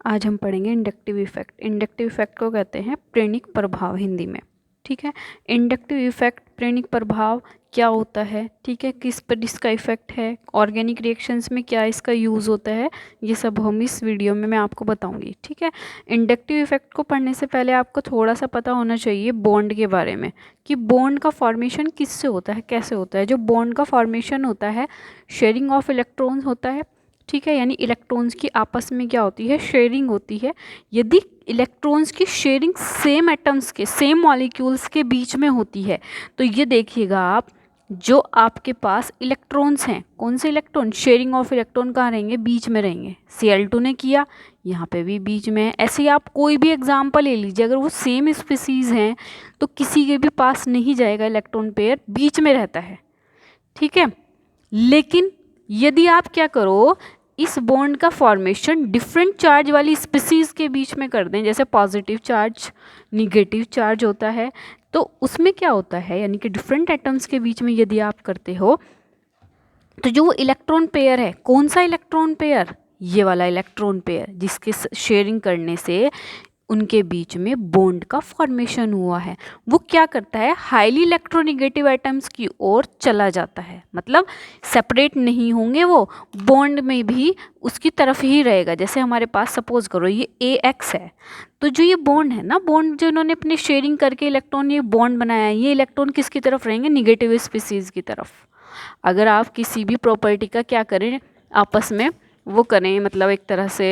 आज हम पढ़ेंगे इंडक्टिव इफेक्ट। इंडक्टिव इफेक्ट को कहते हैं प्रेरणिक प्रभाव हिंदी में। ठीक है, इंडक्टिव इफेक्ट प्रेरणिक प्रभाव क्या होता है, ठीक है, किस पर इसका इफेक्ट है, ऑर्गेनिक रिएक्शंस में क्या इसका यूज़ होता है, ये सब हम इस वीडियो में मैं आपको बताऊंगी। ठीक है, इंडक्टिव इफेक्ट को पढ़ने से पहले आपको थोड़ा सा पता होना चाहिए बॉन्ड के बारे में, कि बॉन्ड का फॉर्मेशन किससे होता है, कैसे होता है। जो बॉन्ड का फॉर्मेशन होता है, शेयरिंग ऑफ इलेक्ट्रॉन्स होता है। ठीक है, यानी इलेक्ट्रॉन्स की आपस में क्या होती है, शेयरिंग होती है। यदि इलेक्ट्रॉन्स की शेयरिंग सेम एटम्स के, सेम मॉलिक्यूल्स के बीच में होती है, तो ये देखिएगा आप, जो आपके पास इलेक्ट्रॉन्स हैं, कौन से इलेक्ट्रॉन, शेयरिंग ऑफ इलेक्ट्रॉन कहाँ रहेंगे, बीच में रहेंगे। Cl2 ने किया, यहाँ पे भी बीच में है। ऐसे ही आप कोई भी एग्जाम्पल ले लीजिए, अगर वो सेम स्पीसीज हैं तो किसी के भी पास नहीं जाएगा इलेक्ट्रॉन पेयर, बीच में रहता है। ठीक है, लेकिन यदि आप क्या करो, इस बॉन्ड का फॉर्मेशन डिफरेंट चार्ज वाली स्पीसीज के बीच में कर दें, जैसे पॉजिटिव चार्ज, निगेटिव चार्ज होता है, तो उसमें क्या होता है, यानी कि डिफरेंट एटम्स के बीच में यदि आप करते हो, तो जो वो इलेक्ट्रॉन पेयर है, कौन सा इलेक्ट्रॉन पेयर, ये वाला इलेक्ट्रॉन पेयर, जिसके शेयरिंग करने से उनके बीच में बॉन्ड का फॉर्मेशन हुआ है, वो क्या करता है, हाईली इलेक्ट्रोनिगेटिव एटम्स की ओर चला जाता है। मतलब सेपरेट नहीं होंगे वो, बॉन्ड में भी उसकी तरफ ही रहेगा। जैसे हमारे पास सपोज करो ये AX है, तो जो ये बॉन्ड है ना, बॉन्ड जो इन्होंने अपने शेयरिंग करके इलेक्ट्रॉन ये बॉन्ड बनाया है, ये इलेक्ट्रॉन किसकी तरफ रहेंगे, निगेटिव स्पीसीज की तरफ। अगर आप किसी भी प्रॉपर्टी का क्या करें, आपस में वो करें, मतलब एक तरह से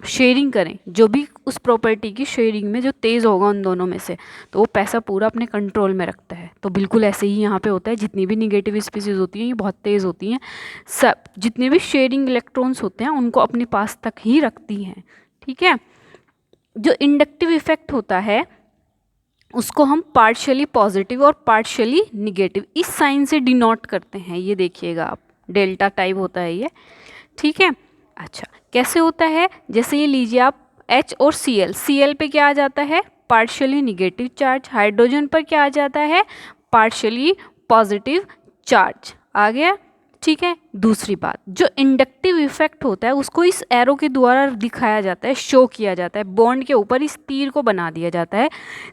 शेयरिंग करें, जो भी उस प्रॉपर्टी की शेयरिंग में जो तेज़ होगा उन दोनों में से, तो वो पैसा पूरा अपने कंट्रोल में रखता है। तो बिल्कुल ऐसे ही यहाँ पे होता है, जितनी भी निगेटिव स्पीसीज होती हैं ये बहुत तेज़ होती हैं, सब जितने भी शेयरिंग इलेक्ट्रॉन्स होते हैं उनको अपने पास तक ही रखती हैं। ठीक है, जो इंडक्टिव इफेक्ट होता है उसको हम पार्शियली पॉजिटिव और पार्शियली निगेटिव इस साइन से डिनोट करते हैं। ये देखिएगा आप, डेल्टा टाइप होता है ये। ठीक है, अच्छा कैसे होता है, जैसे ये लीजिए आप H और Cl पे क्या आ जाता है, पार्शियली निगेटिव चार्ज, हाइड्रोजन पर क्या आ जाता है, पार्शियली पॉजिटिव चार्ज आ गया। ठीक है, दूसरी बात, जो इंडक्टिव इफेक्ट होता है उसको इस एरो के द्वारा दिखाया जाता है, शो किया जाता है, बॉन्ड के ऊपर इस तीर को बना दिया जाता है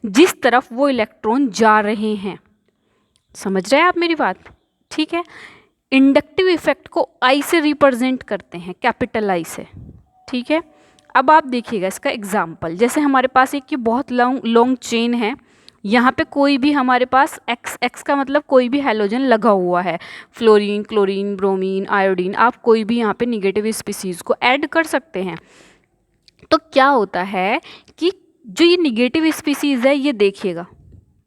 जिस तरफ वो इलेक्ट्रॉन जा रहे हैं। समझ रहे हैं आप मेरी बात। ठीक है, इंडक्टिव इफेक्ट को I से रिप्रेजेंट करते हैं, कैपिटल I से। ठीक है, अब आप देखिएगा इसका एग्जाम्पल, जैसे हमारे पास एक ये बहुत लॉन्ग चेन है, यहाँ पे कोई भी हमारे पास X का मतलब कोई भी हैलोजन लगा हुआ है, फ्लोरीन, क्लोरीन, ब्रोमीन, आयोडीन, आप कोई भी यहाँ पे निगेटिव स्पीसीज को ऐड कर सकते हैं। तो क्या होता है कि जो ये निगेटिव स्पीसीज है, ये देखिएगा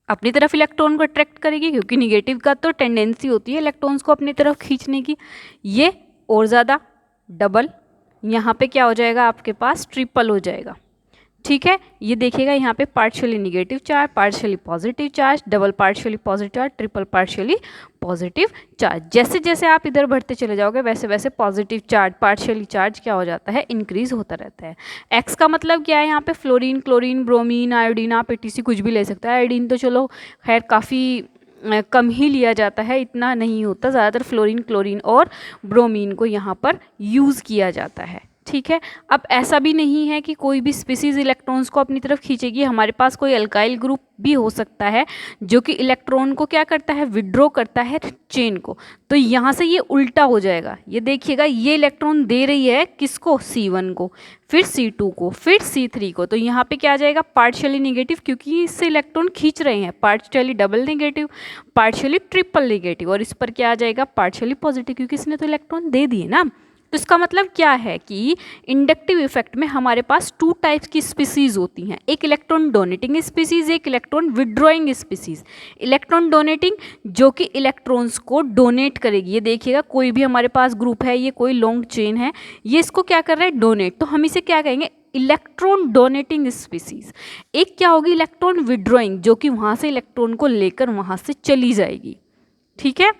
अपनी तरफ इलेक्ट्रॉन को अट्रैक्ट करेगी, क्योंकि निगेटिव का तो टेंडेंसी होती है इलेक्ट्रॉन्स को अपनी तरफ खींचने की। ये और ज़्यादा डबल, यहाँ पे क्या हो जाएगा, आपके पास ट्रिपल हो जाएगा। ठीक है, ये देखिएगा यहाँ पे partially negative charge, partially positive charge, double partially positive charge, triple partially positive charge. जैसे जैसे आप इधर बढ़ते चले जाओगे वैसे वैसे पॉजिटिव चार्ज, पार्शियली चार्ज क्या हो जाता है, इंक्रीज होता रहता है। एक्स का मतलब क्या है, यहाँ पे फ्लोरीन, क्लोरीन, ब्रोमीन, आयोडीन, आप ETC कुछ भी ले सकते हैं। आयोडीन तो चलो खैर काफ़ी कम ही लिया जाता है, इतना नहीं होता, ज़्यादातर फ्लोरीन, क्लोरीन और ब्रोमीन को यहाँ पर यूज़ किया जाता है। ठीक है, अब ऐसा भी नहीं है कि कोई भी स्पीसीज इलेक्ट्रॉन्स को अपनी तरफ खींचेगी, हमारे पास कोई अल्काइल ग्रुप भी हो सकता है जो कि इलेक्ट्रॉन को क्या करता है, विड्रॉ करता है चेन को। तो यहाँ से ये उल्टा हो जाएगा, ये देखिएगा, ये इलेक्ट्रॉन दे रही है किसको, C1 को, फिर C2 को, फिर C3 को, तो यहाँ पे क्या आ जाएगा, पार्शियली निगेटिव, क्योंकि इससे इलेक्ट्रॉन खींच रहे हैं, partially double negative, partially triple negative, और इस पर क्या आ जाएगा, पार्शियली पॉजिटिव, क्योंकि इसने तो इलेक्ट्रॉन दे दिए ना। तो इसका मतलब क्या है कि इंडक्टिव इफेक्ट में हमारे पास 2 टाइप्स की स्पीसीज होती हैं, एक इलेक्ट्रॉन डोनेटिंग स्पीसीज, एक electron withdrawing species. Electron donating जो कि इलेक्ट्रॉन्स को डोनेट करेगी, ये देखिएगा कोई भी हमारे पास ग्रुप है, ये कोई लॉन्ग चेन है, ये इसको क्या कर रहा है, डोनेट, तो हम इसे क्या कहेंगे, इलेक्ट्रॉन डोनेटिंग स्पीसीज। एक क्या होगी, इलेक्ट्रॉन विड्रॉइंग, जो कि वहाँ से इलेक्ट्रॉन को लेकर वहाँ से चली जाएगी। ठीक है,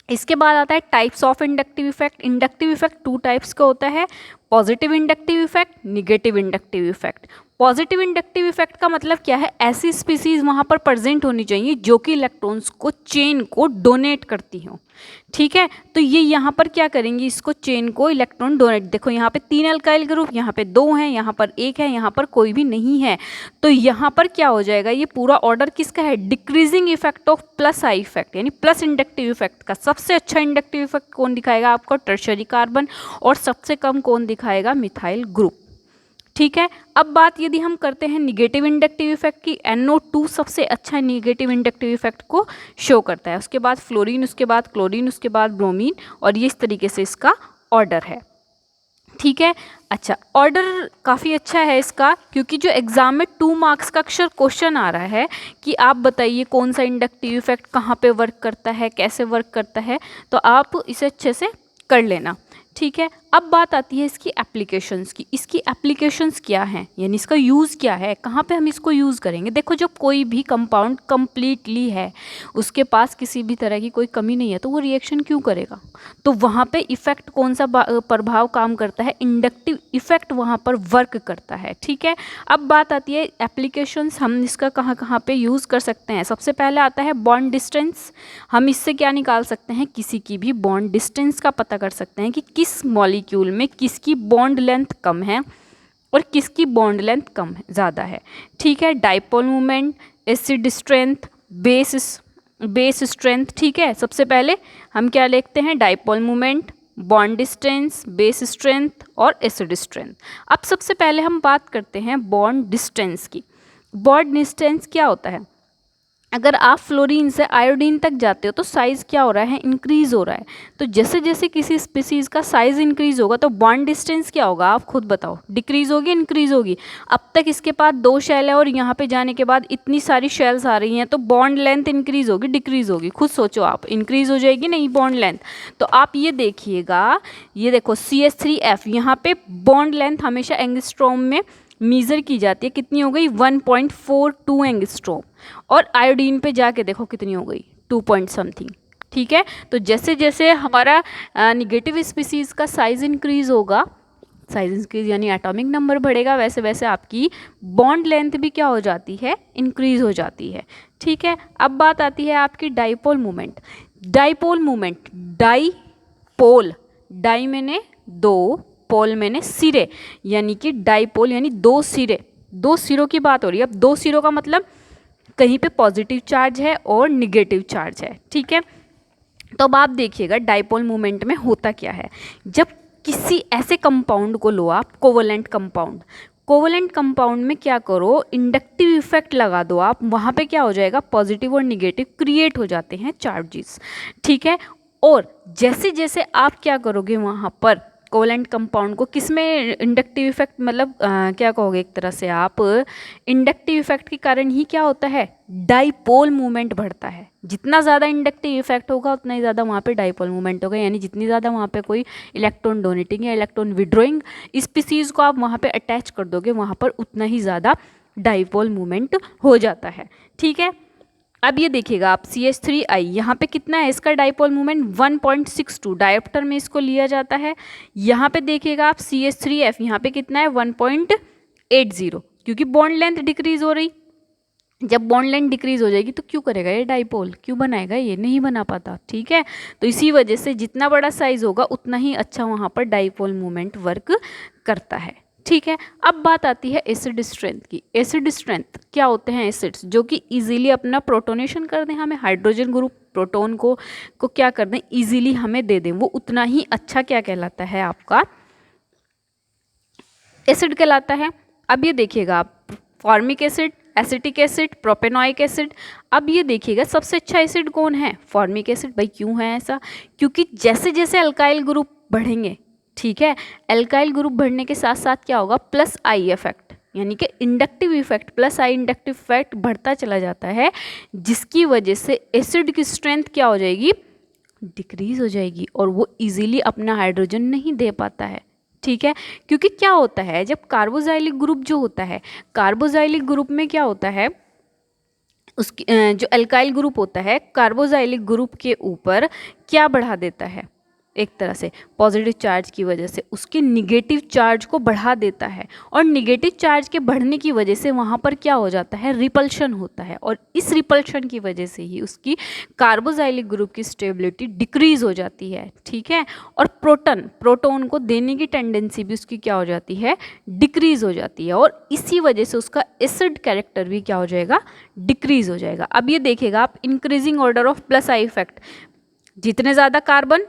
इसके बाद आता है types of inductive effect. Inductive effect 2 types का होता है, positive inductive effect, negative inductive effect. Positive inductive effect का मतलब क्या है, ऐसी स्पीसीज वहाँ पर प्रेजेंट होनी चाहिए जो कि इलेक्ट्रॉन्स को चेन को डोनेट करती हो। ठीक है, तो ये यहाँ पर क्या करेंगी, इसको चेन को इलेक्ट्रॉन डोनेट, देखो यहाँ पे 3 अल्काइल ग्रुप, यहाँ पे 2 हैं, यहाँ पर 1 है, यहाँ पर कोई भी नहीं है, तो यहाँ पर क्या हो जाएगा, ये पूरा ऑर्डर किसका है, decreasing effect of plus I effect, यानी प्लस इंडक्टिव इफेक्ट का सबसे अच्छा इंडक्टिव इफेक्ट कौन दिखाएगा आपको, टर्शरी कार्बन, और सबसे कम कौन दिखाएगा, मिथाइल ग्रुप। ठीक है, अब बात यदि हम करते हैं निगेटिव इंडक्टिव इफेक्ट की, NO2 सबसे अच्छा निगेटिव इंडक्टिव इफेक्ट को शो करता है, उसके बाद फ्लोरीन, उसके बाद क्लोरीन, उसके बाद ब्रोमीन, और ये इस तरीके से इसका ऑर्डर है। ठीक है, अच्छा, ऑर्डर काफ़ी अच्छा है इसका, क्योंकि जो एग्जाम में 2 मार्क्स का अक्सर क्वेश्चन आ रहा है कि आप बताइए कौन सा इंडक्टिव इफेक्ट कहाँ पे वर्क करता है, कैसे वर्क करता है, तो आप इसे अच्छे से कर लेना। ठीक है, अब बात आती है इसकी एप्लीकेशंस की। इसकी एप्लीकेशंस क्या हैं, यानी इसका यूज़ क्या है, कहाँ पे हम इसको यूज़ करेंगे। देखो, जब कोई भी कंपाउंड कंप्लीटली है, उसके पास किसी भी तरह की कोई कमी नहीं है, तो वो रिएक्शन क्यों करेगा, तो वहाँ पे इफ़ेक्ट कौन सा प्रभाव काम करता है, इंडक्टिव इफ़ेक्ट वहाँ पर वर्क करता है। ठीक है, अब बात आती है एप्लीकेशंस, हम इसका कहाँ कहाँ पे यूज़ कर सकते हैं। सबसे पहले आता है बॉन्ड डिस्टेंस। हम इससे क्या निकाल सकते हैं, किसी की भी बॉन्ड डिस्टेंस का पता कर सकते हैं कि किस मॉलिक्यूल में किसकी बॉन्ड लेंथ कम है और किसकी बॉन्ड लेंथ कम है, ज़्यादा है। ठीक है, dipole moment, acid strength, base strength. ठीक है, सबसे पहले हम क्या लिखते हैं, dipole moment, bond distance, base strength और एसिड स्ट्रेंथ। अब सबसे पहले हम बात करते हैं बॉन्ड डिस्टेंस की। बॉन्ड डिस्टेंस क्या होता है, अगर आप फ्लोरीन से आयोडीन तक जाते हो तो साइज़ क्या हो रहा है, इंक्रीज़ हो रहा है। तो जैसे जैसे किसी स्पीसीज़ का साइज़ इंक्रीज़ होगा तो बॉन्ड डिस्टेंस क्या होगा, आप खुद बताओ, डिक्रीज़ होगी, इंक्रीज़ होगी। अब तक इसके पास 2 शेल है और यहाँ पे जाने के बाद इतनी सारी शेल्स आ रही हैं, तो बॉन्ड लेंथ इंक्रीज़ होगी, डिक्रीज़ होगी, खुद सोचो आप, इंक्रीज़ हो जाएगी नहीं बॉन्ड लेंथ। तो आप ये देखिएगा, ये देखो CH3F, यहाँ पे बॉन्ड लेंथ हमेशा एंगस्ट्रॉम में मीज़र की जाती है, कितनी हो गई, 1.42 एंगस्ट्रॉम, और आयोडीन पे जाके देखो कितनी हो गई, 2 पॉइंट समथिंग। ठीक है, तो जैसे जैसे हमारा निगेटिव स्पीसीज़ का साइज़ इंक्रीज़ होगा, साइज इंक्रीज यानी एटॉमिक नंबर बढ़ेगा, वैसे वैसे आपकी बॉन्ड लेंथ भी क्या हो जाती है, इंक्रीज़ हो जाती है। ठीक है, अब बात आती है आपकी dipole moment. Dipole moment, dipole, di मैंने 2, पोल मैंने सिरे, यानी कि डाइपोल यानी 2 सिरे, 2 सिरों की बात हो रही है। अब 2 सिरों का मतलब कहीं पे पॉजिटिव चार्ज है और निगेटिव चार्ज है। ठीक है, तो अब आप देखिएगा डाइपोल मोमेंट में होता क्या है, जब किसी ऐसे कंपाउंड को लो आप, कोवलेंट कंपाउंड, कोवलेंट कंपाउंड में क्या करो, इंडक्टिव इफेक्ट लगा दो आप, वहाँ पे क्या हो जाएगा, पॉजिटिव और निगेटिव क्रिएट हो जाते हैं चार्जेस। ठीक है, और जैसे जैसे आप क्या करोगे वहाँ पर कोवलेंट कंपाउंड को, किस में इंडक्टिव इफेक्ट, मतलब क्या कहोगे, एक तरह से आप इंडक्टिव इफेक्ट के कारण ही क्या होता है, डाइपोल मूवमेंट बढ़ता है। जितना ज़्यादा इंडक्टिव इफेक्ट होगा उतना ही ज़्यादा वहाँ पे डाइपोल मूवमेंट होगा, यानी जितनी ज़्यादा वहाँ पे कोई इलेक्ट्रॉन डोनेटिंग या इलेक्ट्रॉन विड्रॉइंग स्पीसीज़ को आप वहाँ पे अटैच कर दोगे, वहाँ पर उतना ही ज़्यादा डाइपोल मूवमेंट हो जाता है। ठीक है, अब ये देखिएगा आप CH3I, यहाँ पे कितना है इसका डाइपोल मोमेंट, 1.62, डायोप्टर में इसको लिया जाता है। यहाँ पे देखिएगा आप CH3F, यहाँ पे कितना है, 1.80, क्योंकि बॉन्ड लेंथ डिक्रीज हो रही। जब बॉन्ड लेंथ डिक्रीज हो जाएगी तो क्यों करेगा ये डाइपोल, क्यों बनाएगा, ये नहीं बना पाता। ठीक है, तो इसी वजह से जितना बड़ा साइज होगा उतना ही अच्छा वहाँ पर डाइपोल मूवमेंट वर्क करता है। ठीक है, अब बात आती है एसिड स्ट्रेंथ की। एसिड स्ट्रेंथ क्या होते हैं, एसिड्स जो कि इजीली अपना प्रोटोनेशन कर दें, हमें हाइड्रोजन ग्रुप प्रोटोन को क्या कर दें, इजीली हमें दे दें, वो उतना ही अच्छा क्या कहलाता है, आपका एसिड कहलाता है। अब ये देखिएगा आप, formic acid, acetic acid, propanoic acid. अब ये देखिएगा सबसे अच्छा एसिड कौन है, फॉर्मिक एसिड। भाई क्यों है ऐसा, क्योंकि जैसे जैसे अल्काइल ग्रुप बढ़ेंगे, ठीक है, अल्काइल ग्रुप बढ़ने के साथ साथ क्या होगा, प्लस आई इफेक्ट, यानी कि इंडक्टिव इफेक्ट, प्लस आई इंडक्टिव इफेक्ट बढ़ता चला जाता है, जिसकी वजह से एसिड की स्ट्रेंथ क्या हो जाएगी, डिक्रीज हो जाएगी, और वो इजीली अपना हाइड्रोजन नहीं दे पाता है। ठीक है, क्योंकि क्या होता है, जब कार्बोजाइलिक ग्रुप जो होता है, कार्बोजाइलिक ग्रुप में क्या होता है, उसकी जो अल्काइल ग्रुप होता है, कार्बोजाइलिक ग्रुप के ऊपर क्या बढ़ा देता है, एक तरह से पॉजिटिव चार्ज की वजह से उसके निगेटिव चार्ज को बढ़ा देता है, और निगेटिव चार्ज के बढ़ने की वजह से वहाँ पर क्या हो जाता है, रिपल्शन होता है, और इस रिपल्शन की वजह से ही उसकी कार्बोजाइलिक ग्रुप की स्टेबिलिटी डिक्रीज हो जाती है, ठीक है। और प्रोटोन को देने की टेंडेंसी भी उसकी क्या हो जाती है, डिक्रीज हो जाती है, और इसी वजह से उसका एसिड कैरेक्टर भी क्या हो जाएगा, डिक्रीज हो जाएगा। अब ये देखिएगा आप, increasing order of plus I effect, जितने ज़्यादा कार्बन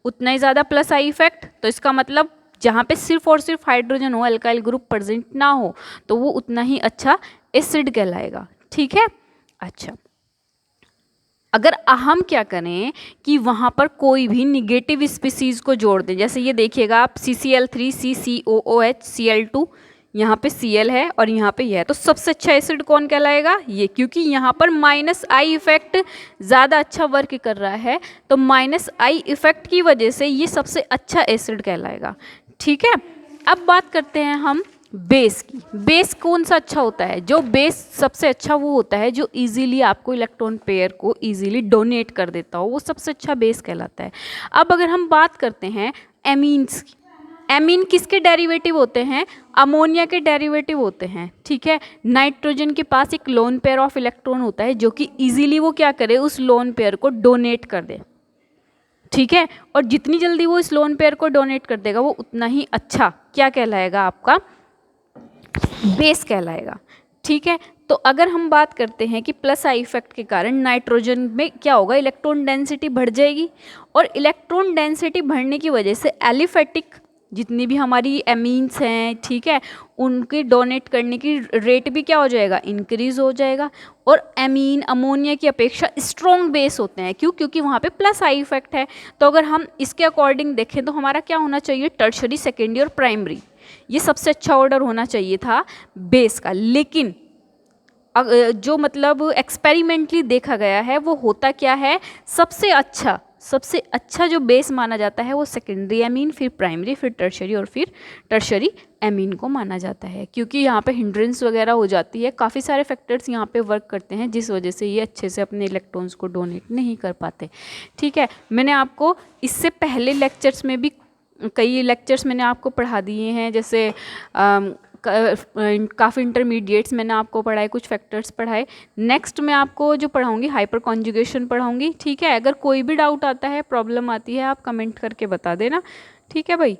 उतना ही ज़्यादा प्लस आई इफेक्ट, तो इसका मतलब जहाँ पे सिर्फ और सिर्फ हाइड्रोजन हो, अल्काइल ग्रुप प्रेजेंट ना हो, तो वो उतना ही अच्छा एसिड कहलाएगा, ठीक है। अच्छा, अगर हम क्या करें कि वहाँ पर कोई भी निगेटिव स्पीसीज को जोड़ दें, जैसे ये देखिएगा आप CCl3 CCOOH Cl2, यहाँ पे Cl है और यहाँ पे यह है, तो सबसे अच्छा एसिड कौन कहलाएगा, ये, क्योंकि यहाँ पर माइनस आई इफेक्ट ज़्यादा अच्छा वर्क कर रहा है, तो माइनस आई इफेक्ट की वजह से ये सबसे अच्छा एसिड कहलाएगा, ठीक है। अब बात करते हैं हम बेस की। बेस कौन सा अच्छा होता है, जो बेस सबसे अच्छा वो होता है जो इजीली आपको इलेक्ट्रॉन पेयर को इजीली डोनेट कर देता हो, वो सबसे अच्छा बेस कहलाता है। अब अगर हम बात करते हैं एमीन्स की, एमीन किसके डेरिवेटिव होते हैं, अमोनिया के डेरिवेटिव होते हैं, ठीक है। नाइट्रोजन के पास एक लोन पेयर ऑफ इलेक्ट्रॉन होता है जो कि इजीली वो क्या करे, उस लोन पेयर को डोनेट कर दे, ठीक है। और जितनी जल्दी वो इस लोन पेयर को डोनेट कर देगा, वो उतना ही अच्छा क्या कहलाएगा, आपका बेस कहलाएगा, ठीक है। तो अगर हम बात करते हैं कि प्लस आई इफेक्ट के कारण नाइट्रोजन में क्या होगा, इलेक्ट्रॉन डेंसिटी बढ़ जाएगी, और इलेक्ट्रॉन डेंसिटी बढ़ने की वजह से एलिफेटिक जितनी भी हमारी एमीन्स हैं, ठीक है, उनके डोनेट करने की रेट भी क्या हो जाएगा, इंक्रीज हो जाएगा। और एमीन अमोनिया की अपेक्षा स्ट्रॉन्ग बेस होते हैं, क्यों, क्योंकि वहाँ पे प्लस आई इफेक्ट है। तो अगर हम इसके अकॉर्डिंग देखें तो हमारा क्या होना चाहिए, टर्शरी, सेकेंडरी और प्राइमरी, ये सबसे अच्छा ऑर्डर होना चाहिए था बेस का। लेकिन जो मतलब एक्सपेरिमेंटली देखा गया है वो होता क्या है, सबसे अच्छा जो बेस माना जाता है वो सेकेंडरी एमीन, फिर प्राइमरी, फिर टर्शरी, और फिर टर्शरी एमीन को माना जाता है, क्योंकि यहाँ पे हिंड्रेंस वगैरह हो जाती है, काफ़ी सारे फैक्टर्स यहाँ पे वर्क करते हैं, जिस वजह से ये अच्छे से अपने इलेक्ट्रॉन्स को डोनेट नहीं कर पाते, ठीक है। मैंने आपको इससे पहले लेक्चर्स में भी कई लेक्चर्स मैंने आपको पढ़ा दिए हैं, जैसे काफ़ी इंटरमीडिएट्स मैंने आपको पढ़ाए, कुछ फैक्टर्स पढ़ाए। नेक्स्ट मैं आपको जो पढ़ाऊंगी हाइपर कॉन्जुगेशन पढ़ाऊंगी, ठीक है। अगर कोई भी डाउट आता है, प्रॉब्लम आती है, आप कमेंट करके बता देना, ठीक है भाई।